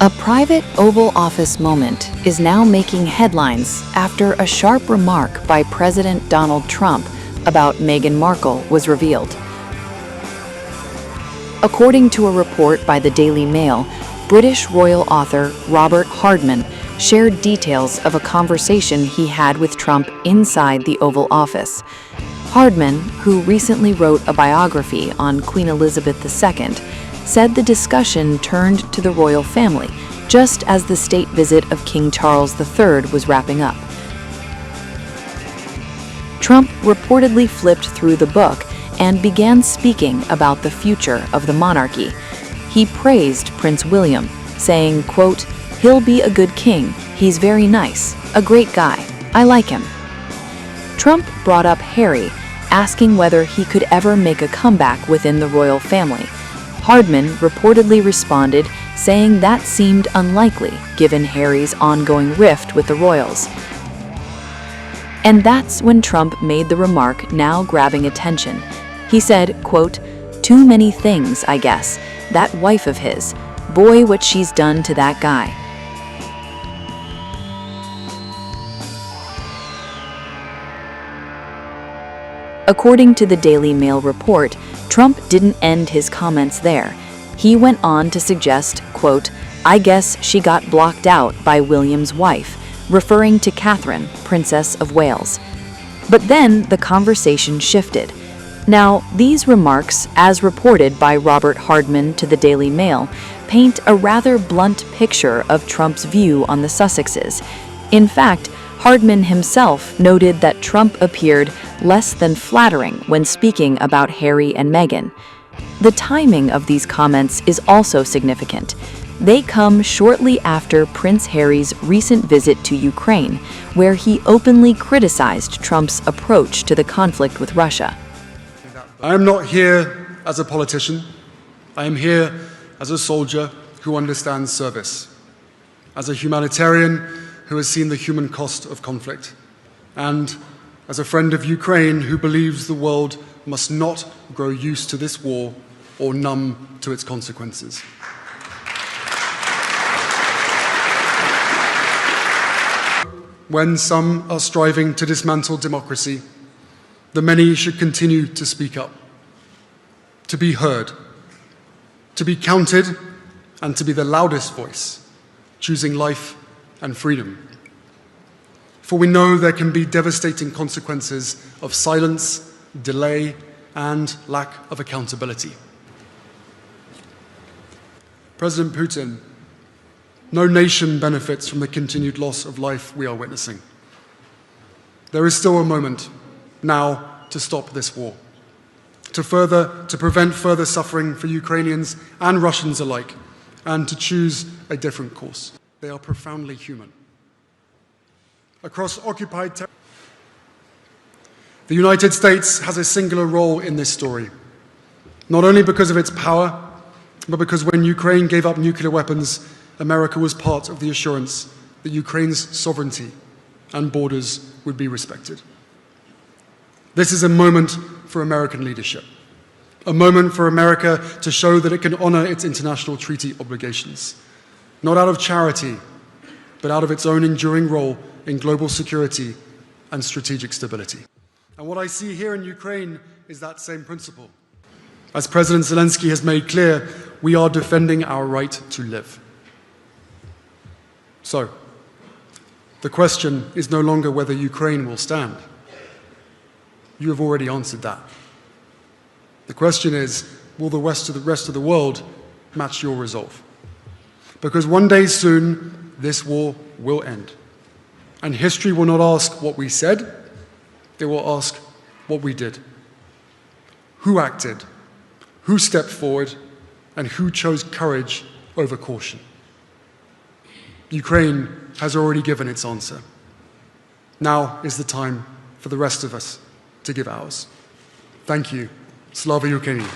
A private Oval Office moment is now making headlines after a sharp remark by President Donald Trump about Meghan Markle was revealed. According to a report by the Daily Mail, British royal author Robert Hardman shared details of a conversation he had with Trump inside the Oval Office. Hardman, who recently wrote a biography on Queen Elizabeth II, said the discussion turned to the royal family, just as the state visit of King Charles III was wrapping up. Trump reportedly flipped through the book and began speaking about the future of the monarchy. He praised Prince William, saying, quote, "He'll be a good king. He's very nice, a great guy. I like him." Trump brought up Harry, asking whether he could ever make a comeback within the royal family. Hardman reportedly responded, saying that seemed unlikely given Harry's ongoing rift with the royals. And that's when Trump made the remark now grabbing attention. He said, quote, "Too many things, I guess. That wife of his. Boy, what she's done to that guy." According to the Daily Mail report, Trump didn't end his comments there. He went on to suggest, quote, "I guess she got blocked out by William's wife," referring to Catherine, Princess of Wales. But then the conversation shifted. Now, these remarks, as reported by Robert Hardman to the Daily Mail, paint a rather blunt picture of Trump's view on the Sussexes. In fact, Hardman himself noted that Trump appeared less than flattering when speaking about Harry and Meghan. The timing of these comments is also significant. They come shortly after Prince Harry's recent visit to Ukraine, where he openly criticized Trump's approach to the conflict with Russia. I am not here as a politician. I am here as a soldier who understands service, as a humanitarian who has seen the human cost of conflict, and as a friend of Ukraine who believes the world must not grow used to this war or numb to its consequences. When some are striving to dismantle democracy, the many should continue to speak up, to be heard, to be counted, and to be the loudest voice, choosing life and freedom. For we know there can be devastating consequences of silence, delay, and lack of accountability. President Putin, no nation benefits from the continued loss of life we are witnessing. There is still a moment now to stop this war, to prevent further suffering for Ukrainians and Russians alike, and to choose a different course. They are profoundly human. Across occupied territory, the United States has a singular role in this story, not only because of its power, but because when Ukraine gave up nuclear weapons, America was part of the assurance that Ukraine's sovereignty and borders would be respected. This is a moment for American leadership, a moment for America to show that it can honor its international treaty obligations, not out of charity, but out of its own enduring role in global security and strategic stability. And what I see here in Ukraine is that same principle. As President Zelensky has made clear, we are defending our right to live. So, the question is no longer whether Ukraine will stand. You have already answered that. The question is, will the rest of the world match your resolve? Because one day soon, this war will end. And history will not ask what we said, it will ask what we did. Who acted? Who stepped forward? And who chose courage over caution? Ukraine has already given its answer. Now is the time for the rest of us to give ours. Thank you. Slava Ukraini.